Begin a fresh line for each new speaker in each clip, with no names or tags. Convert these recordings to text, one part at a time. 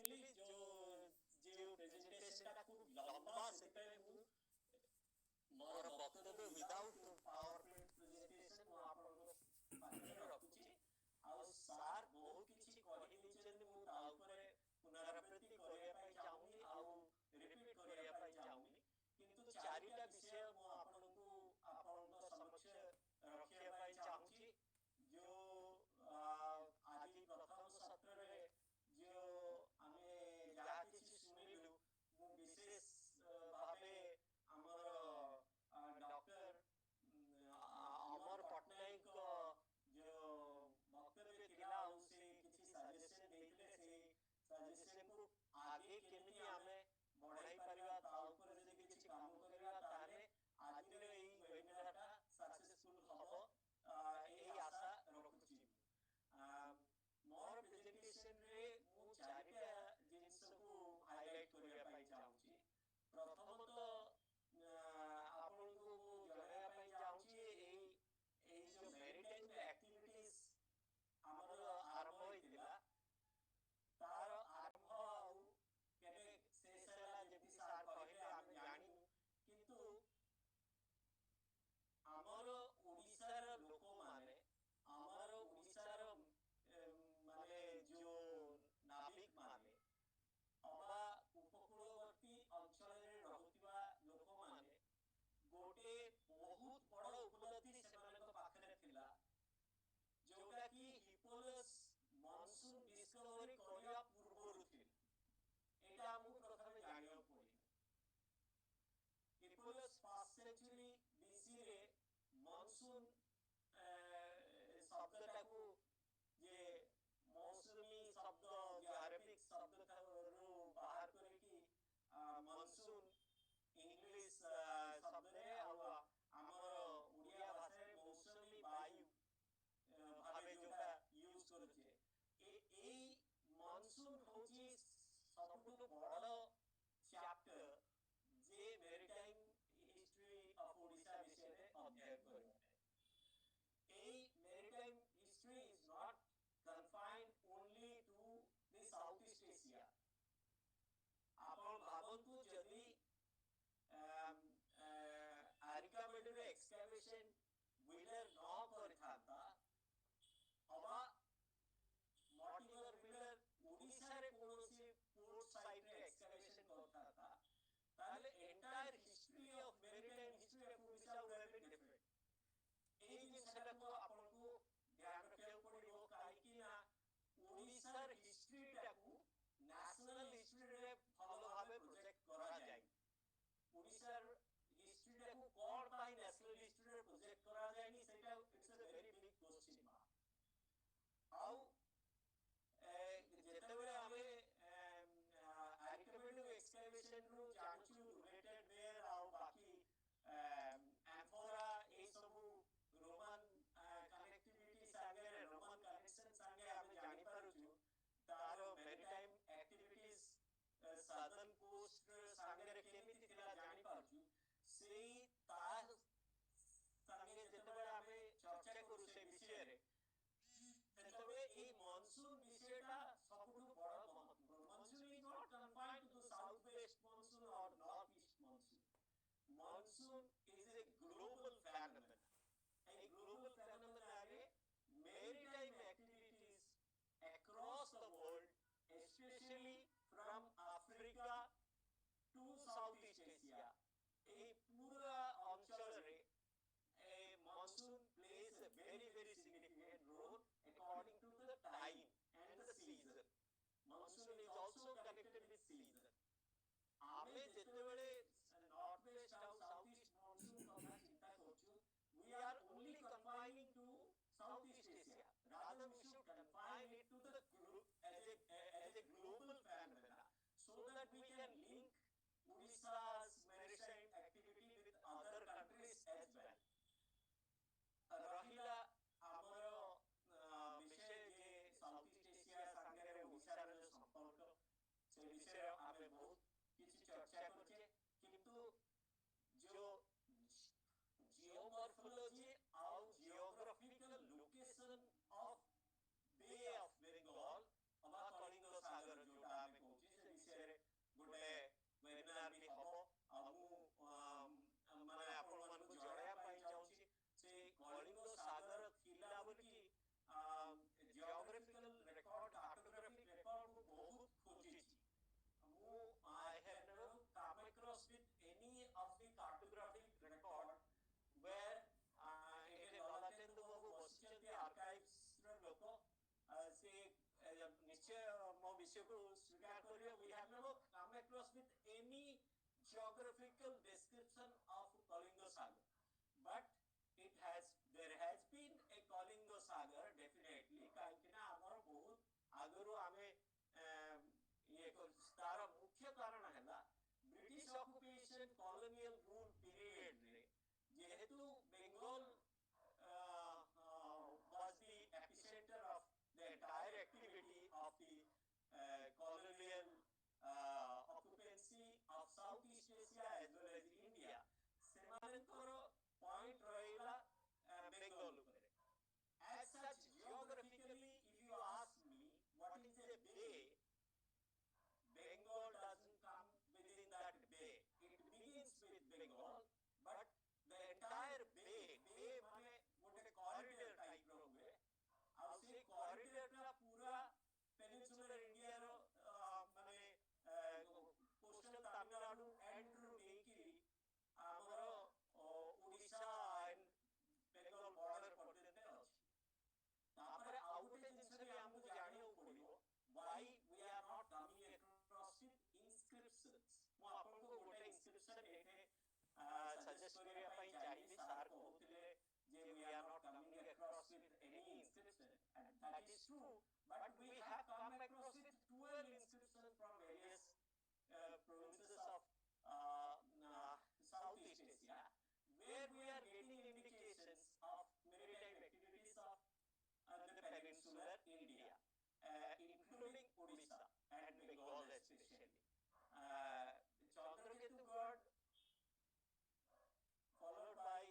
Actually जो जो presentation टा खूब लंबा से मु मोर वक्तव्य विदाउट पावरपॉइंट प्रेजेंटेशन मु आपन पाखरे रखुची आ सार बहुत किछि कहि दिछन मु ता ऊपर पुनरावृत्ति करिया पई चाहूनी आ रिपीट करिया पई चाहूनी किंतु चारिटा विषय मु आपनको समक्ष रखिया पई चाहूची जो आज प्रथम सत्र रे जो आमे जहा किछि सुनिलु मु विशेष भाबे हमर डॉक्टर अमर पटनायक जो वक्तव्य थिला उसे किछि सजेशन देथिले से सजेशन को आगे केमिति आमे बढ़ाई परिबा ता ऊपर जे किछि काम करिबा ताले आज रे एई वेबिनारटा सक्सेसफुल हबो एई आशा रखुछि मोर प्रेजेंटेशन रे मु चारिटा जिंस को हाईलाइट करिया पई चाहूची प्रथमत आपन को मु जणाया पई चाहूची एई जो मेरिटाइम एक्टिविटीज हमर आरंभ होइतिला तार आरंभ केबे शेष होला जेति सार कहिले हम जानि किंतु हमर ओडिसार लोक माने जो नाविक माने अबा उपकूलवर्ती अंचल रे रहुतिबा लोक माने गोटे बहुत बड़ उपलब्धि सेମାନଙ୍କ पाखरे थिला जोटा कि हिपोलस मॉनसून डिस्कवरी करिया पूर्वरु थिला एटा हमु प्रथमे जानियो पड़ी हिपोलस 5th सेंचुरी बीसी रे मॉनसून शब्दटा को जे मौसमी शब्द जो अरेबिक शब्द था रो बाहर करे कि मॉनसून इंग्लिश शब्द रे हमर ओडिया भाषा रे मौसमी वायु भाबे जोटा यूज करछे ए मॉनसून होची सबटु बड़ chapter J maritime history of Odisha विषय रे अध्ययन करबे A maritime history is not confined only to the Southeast Asia. आपण भावंतु जदि आर्किमेडीज एक्सकैवेशन व्हीलर न करथाता अबा मॉर्टिमर व्हीलर ओडिसा रे कोनोसी पोर्ट साइट रे एक्सकैवेशन करथाता ताले entire history of maritime history of Odisha would have been different ए जिनसटा को आपन को ध्यान रखिया पड़िबो काई कि ना ओडिसा रे हिस्ट्री टाकू नेशनल हिस्ट्री रे भलो भाबे प्रोजेक्ट करा जाय ओडिसा रे हिस्ट्री टाकू कोन पाई नेशनल हिस्ट्री रे प्रोजेक्ट करा जाय नि सेटा it's a very big question mark आउ जेतेबेले आमे आर्किमेडीज एक्सकैवेशन रो जानचू रिलेटेड वेयर आउ बाकी एम्फोरा ए सबु रोमन कनेक्टिविटी संगे रोमन कनेक्शन संगे हम जानि पारुछु तारो मेरिटाइम एक्टिविटीज सदर्न कोस्ट संगे केमिति थिला जानि पारुछु सेई ता संगे जेतेबेले आमे चर्चा करू से विषय रे सेतेबेले ए मॉनसून विषयटा सबटु बड़ महत्वपूर्ण monsoon is not confined to the south west monsoon और north east monsoon monsoon is a global phenomenon a global phenomenon है maritime activities across the world especially from Africa to Southeast Asia ए पूरा अंचल रे a monsoon plays a very significant role according to the time and the season monsoon is also connected with season आमे जेतेबेले north west और south east monsoon कथा चिंता करछु we are only confining to Southeast Asia rather we should confine it to the as a global phenomena so that we can link Odisha's maritime activity with other countries as well रहिला हमरो विषय जे south east Asia संगे ओडिसा रे संपर्क से विषय आमे बहुत किसी चर्चा करछे किंतु जो जियोमॉर्फोलॉजी और geographical location of bay of Bengal अबा कलिंग सागर जोटा आमे कहूची ଜିନିଷକୁ ସ୍ୱୀକାର କରିବା, we have never come across with any geographical description of Kalinga Sagar, but there has been a Kalinga Sagar definitely, କାହିଁକି ନା ଆମର ବହୁତ ଆଗରୁ ଆମେ ତାର ମୁଖ୍ୟ କାରଣ ହେଲା British occupation colonial rule period ରେ ଯେହେତୁ Bengal was the epicenter of the entire activity of the colonial occupancy of Southeast Asia as well as India, ସେମାନଙ୍କର point ରହିଲା Bengal ଉପରେ. As such, geographically, if you ask me what is a bay, Bengal doesn't come within that bay. It begins with Bengal, but the entire bay माने ଗୋଟେ corridor type ର हुए, ଆଉ ସେ corridor ଟା पूरा peninsular India ର माने coastal Tamil Nadu end ରୁ ନେଇକି ଆମର ଓଡ଼ିଶା and Bengal border ପର୍ଯ୍ୟନ୍ତ ଅଛି. ତାପରେ ଆଉ ଗୋଟେ ଜିନିଷ ବି ଆମକୁ ଜାଣିବାକୁ ପଡ଼ିବ, why we are not coming across with inscriptions. ମୁଁ ଆପଣଙ୍କୁ ଗୋଟେ inscription ଏଠି suggest କରିବା ପାଇଁ ଚାହିଁବି. ସାର୍ କହୁଥିଲେ ଯେ we are not coming across with any inscription, and that is true, but we have come across with 12 inscriptions from various provinces of Southeast Asia, where we are getting indications of maritime activities of the peninsular India, including Odisha and Bengal especially. Chandraketu God, followed by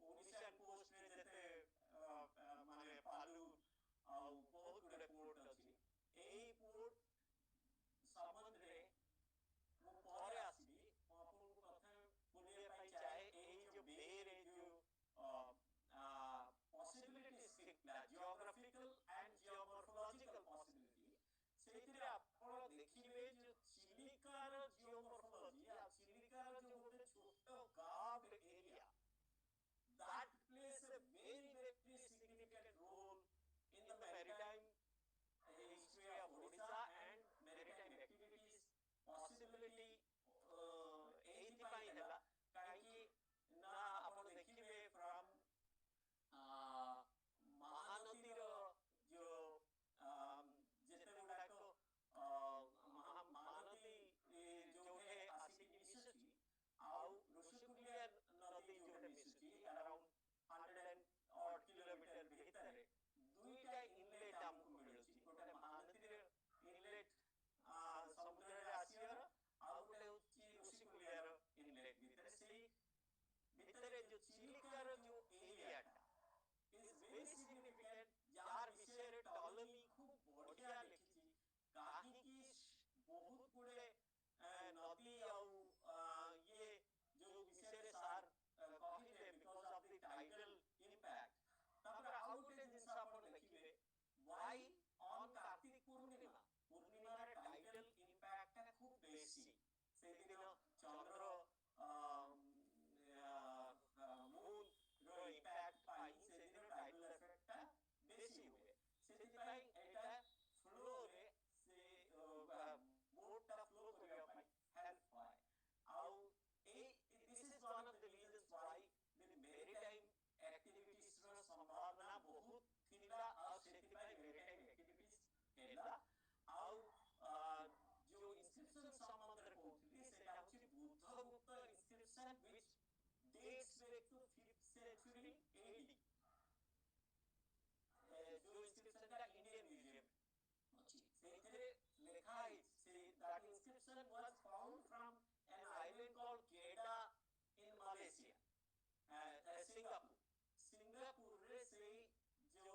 Odishan coast रे जैसे माने पालू और बहुत गुड़े port अच्छी, यही port समुद्रे वो पौरे आसी, वो अपन को कथन बोलिए पाई चाहे, यही जो बेर है जो possibilities दिखला, geographical and geomorphological possibility, ସେଇଥିରେ ଆପଣ ଦେଖିବେ ଯେ ଚିଲିକାର geomorphology ଆଉ ଚିଲିକାର जो ଗୋଟେ ଛୋଟ carved area, that plays a very significant role in the maritime history of Odisha and maritime activities possibility. ଏଇଥିପାଇଁ ହେଲା କାହିଁକି ନା ଆପଣ ଦେଖିବେ from महानदीର जो ଯେତେ ଗୁଡ଼ାକ महानदी ଯୋଉଠେ ଆସିକି ମିଶୁଛି ଆଉ ଋଷିକୁଲ୍ୟା ନଦୀ ଯୋଉଠେ ମିଶୁଛି around 100 କିଲୋମିଟର ଭିତରେ ଦୁଇଟା ଇନଲେଟ୍ ଆମକୁ ମିଳୁଛି. ଗୋଟେ ମହାନଦୀର ଇନଲେଟ୍ ସମୁଦ୍ରରେ ଆସିବାର, ଆଉ ଗୋଟେ ହେଉଛି ଋଷିକୁଲ୍ୟାର ଇନଲେଟ୍ ଭିତରେ. ସେଇ ଭିତରେ ଯୋଉ ଚିଲିକାର ଯୋଉ ଏରିଆଟା is very significant, ଯାହାର ବିଷୟରେ ଟଲେମି ଖୁବ ବଢିଆ ଲେଖିଛି, କାହିଁକି ବହୁତ ଗୁଡେ ନଦୀ ଆଉ ଇଏ ଯୋଉ ବିଷୟରେ ସାର୍ କହିଲେ because of the tidal impact. ତାପରେ ଆଉ ଗୋଟେ ଜିନିଷ ଆପଣ ଦେଖିବେ, why on କାର୍ତ୍ତିକ ପୂର୍ଣ୍ଣିମା, ପୂର୍ଣ୍ଣିମାରେ tidal impact ଟା ଖୁବ ବେଶୀ. ସେଇଦିନ ଚନ୍ଦ୍ର moon ର impact ପାଇଁ ସେଇଦିନ tidal effect ଟା ବେଶୀ ହୁଏ. ସେଥିପାଇଁ ଏଇଟା flow ରେ ସେ boat ଟା flow କରିବା ପାଇଁ help ହୁଏ. ଆଉ this is one of the reasons why the maritime activities ର ସମ୍ଭାବନା ବହୁତ ଥିଲା, ଆଉ ସେଥିପାଇଁ maritime activities ହେଲା. ଆଉ जो inscription ସମ୍ବନ୍ଧରେ କହୁଥିଲି ସେଇଟା ହେଉଛି ବୁଦ୍ଧଗୁପ୍ତ inscription which dates back to 5th century AD. जो inscription ଟା Indian Museum ଅଛି, ସେଇଥିରେ ଲେଖା ହେଇଛି, that inscription was found from an island called Kedah in Malaysia, Singapore. Singapore से जो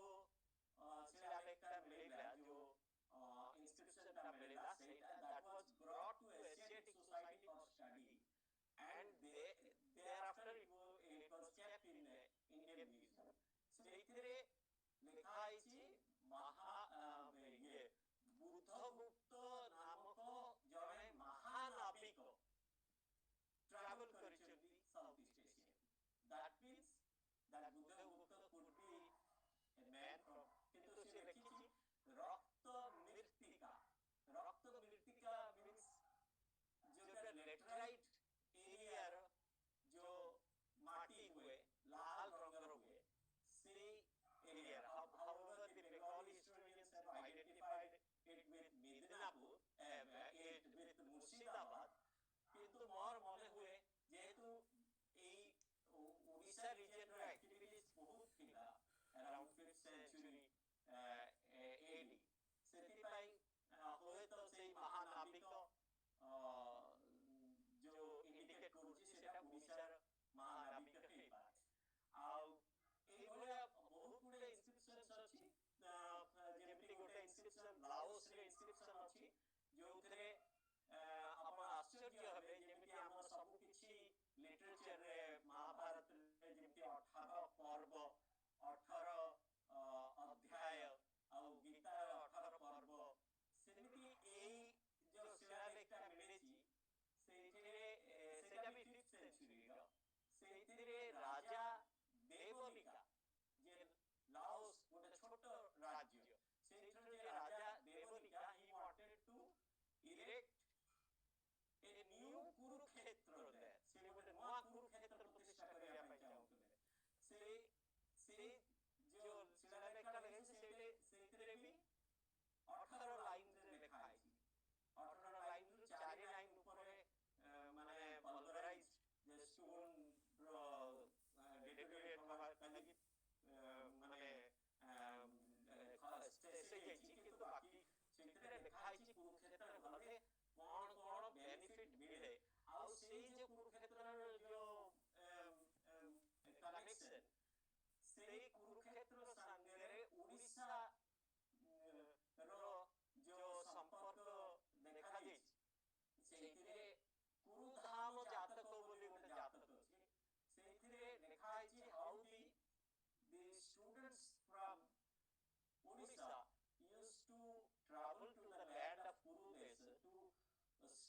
शिलालेखटा मिलेगा, जो inscription टा मिलेगा, that was brought to Asiatic Society for Study, and thereafter it was kept in Indian Museum. ସେଇଥିରେ ଲେଖା ହେଇଛି ये ବୁଦ୍ଧଗୁପ୍ତ ନାମକ ଜଣେ ମହାନାବିକ travel କରିଛନ୍ତି South East Asia. That means that Buddhagupta could be a man from, କିନ୍ତୁ ସେ ଲେଖିଛି ରକ୍ତ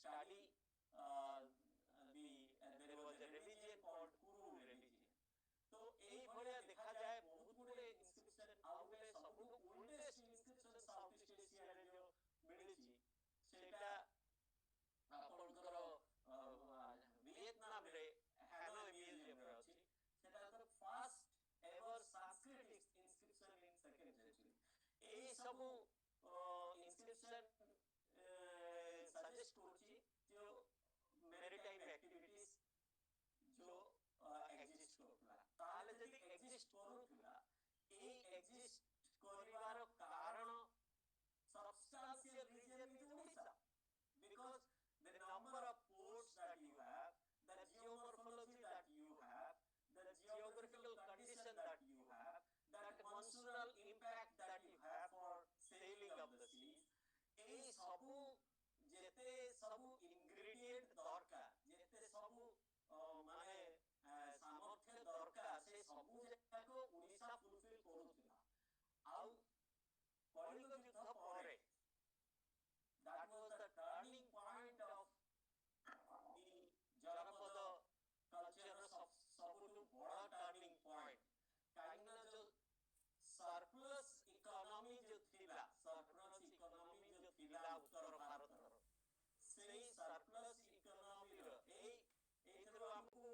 study there was a religion called Kuru religion. तो এই ভଳିଆ দেখা যায় ବହୁତ ଗୁଡେ inscription ଆଉ ଗୋଟେ ସବୁଠୁ oldest inscription South East Asia ରେ जो ମିଳିଛି ସେଟା ଆପଣଙ୍କର ଭିଏତନାମ ରେ ହାନୋଇ ମ୍ୟୁଜିୟମ ରେ ଅଛି ସେଟା ଦ first ever sanskrit inscription in second century এই ସବୁ inscription suggest କରୁଛି जो maritime activities जो exist କରୁଥିଲା ତାହେଲେ ଯଦି exist କରୁଥିଲା এই exist କରିବାର କାରଣ substantial reason is Odisha because the number of ports that you have, the geomorphology that you have, the geographical condition that you have, that monsoonal impact that you have for sailing of the seas, এই ସବୁ যেতে ସବୁ ingredient দরকার যেতে ସବୁ মানে সামর্থ্য দরকার ସେ ସବୁ ଯାକ ଓଡ଼ିଶା ফুলফিল କରୁଥିଲା ଆଉ କଳିଙ୍ଗ ଯୁଦ୍ଧ ପରେ that was the turning point of the Janapad culture ସବୁଠୁ ବଡ଼ turning point କାହିଁକି ନା जो surplus economy जो थिला surplus economy जो थिला उत्तर भारतर ସେଇ surplus economy ର ଏଇଥିରୁ ଆମକୁ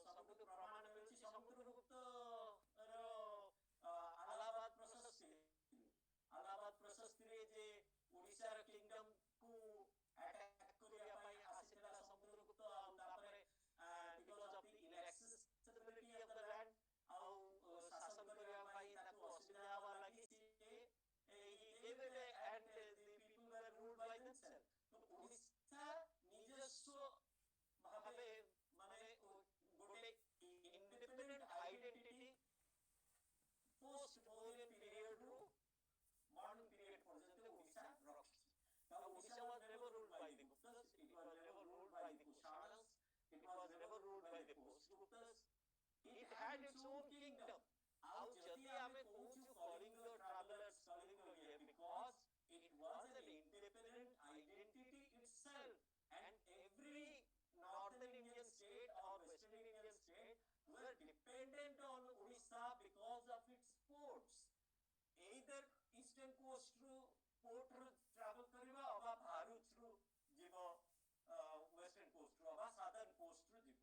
ସବୁଠୁ ପ୍ରମାଣ ମିଳୁଛି ସମୁଦ୍ରଗୁପ୍ତ ର ଆଲାହାବାଦ ପ୍ରଶସ୍ତିରେ ଯେ ଓଡ଼ିଶାର କିଙ୍ଗଡମ କୁ ଆଟାକ କରିବା ପାଇଁ ଆସିଥିଲା ସମୁଦ୍ରଗୁପ୍ତ ଆଉ ତାପରେ because of the inaccessibility of the land ଆଉ ଶାସନ କରିବା ପାଇଁ ତାକୁ ଅସୁବିଧା ହେବା ଲାଗି he gave it and the people were ruled by themselves ତ ଓଡ଼ିଶା ନିଜସ୍ୱ ଭାବେ ମାନେ ଗୋଟେ independent identity post Mauryan period ରୁ modern period ପର୍ଯ୍ୟନ୍ତ ଓଡ଼ିଶା ରଖିଛି ତ Odisha was never ruled by the Guptas, it was never ruled by the Kushanas, it was never ruled by the post-Guptas, it had its own kingdom. ଆଉ ଯଦି ଆମେ କହୁଛୁ Kalinga travelers Kalinga ଇଏ because it was an independent identity itself and every northern Indian state or western Indian state were dependent on Odisha because of its ports. Either eastern coast ru port ru travel kariba अबा Bharat ru jibo western coast ru अबा southern coast ru jibo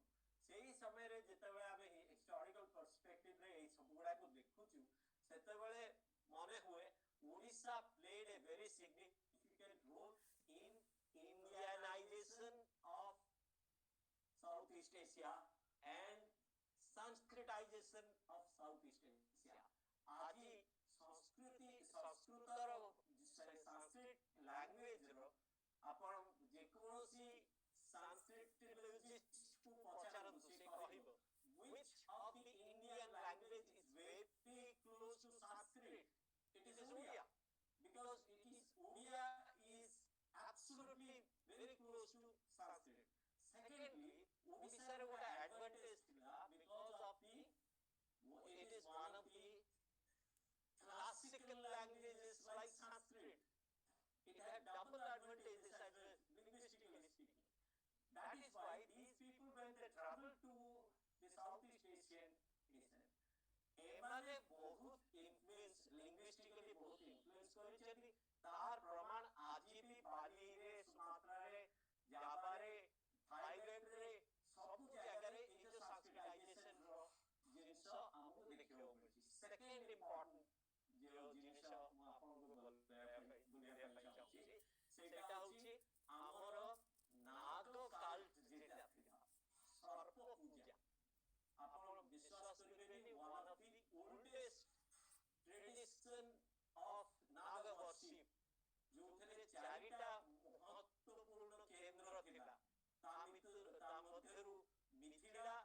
सेही समय रे जेतेबेले आमे historical perspective रे ए सब गुडा को देखुछु सेतेबेले मने हुए Odisha played a very significant role in Indianization of Southeast Asia and Sanskritization of Southeast Asia. आजी संस्कृतर संस्कृत लैंग्वेज रो आपण जे कोनोसी sanskritologist को पचारंतु से कहिबो which of the Indian language is very close to Sanskrit. It is Odia because it is Odia is absolutely very close to Sanskrit. Secondly, Odisha रे गोटा advantage थिला because of the it is one of the classical languages like Sanskrit. It had double advantages as linguistically speaking. That is why these people when they travel to the Southeast Asian region, एमाने बहुत influence linguistically बहुत influence करिसेंती तार प्रमाण आजि भी बाली रे Sumatra रे जावा रे थाईलैंड रे सब जगह रे ए जो संस्कृताइजेशन रो जिनिस हमको देखियो मिलछि सेकंड इंपोर्टेंट जो जिनिस मु आपन को बुलिया पाई चाहूची सेटा होची हमर नाग काल्ट जेटा थिला सर्प पूजा आपण विश्वास करिबेनी one of the oldest tradition of Nag worship जो थले चारिटा महत्वपूर्ण केंद्र थिला ता मध्यरु मिथिला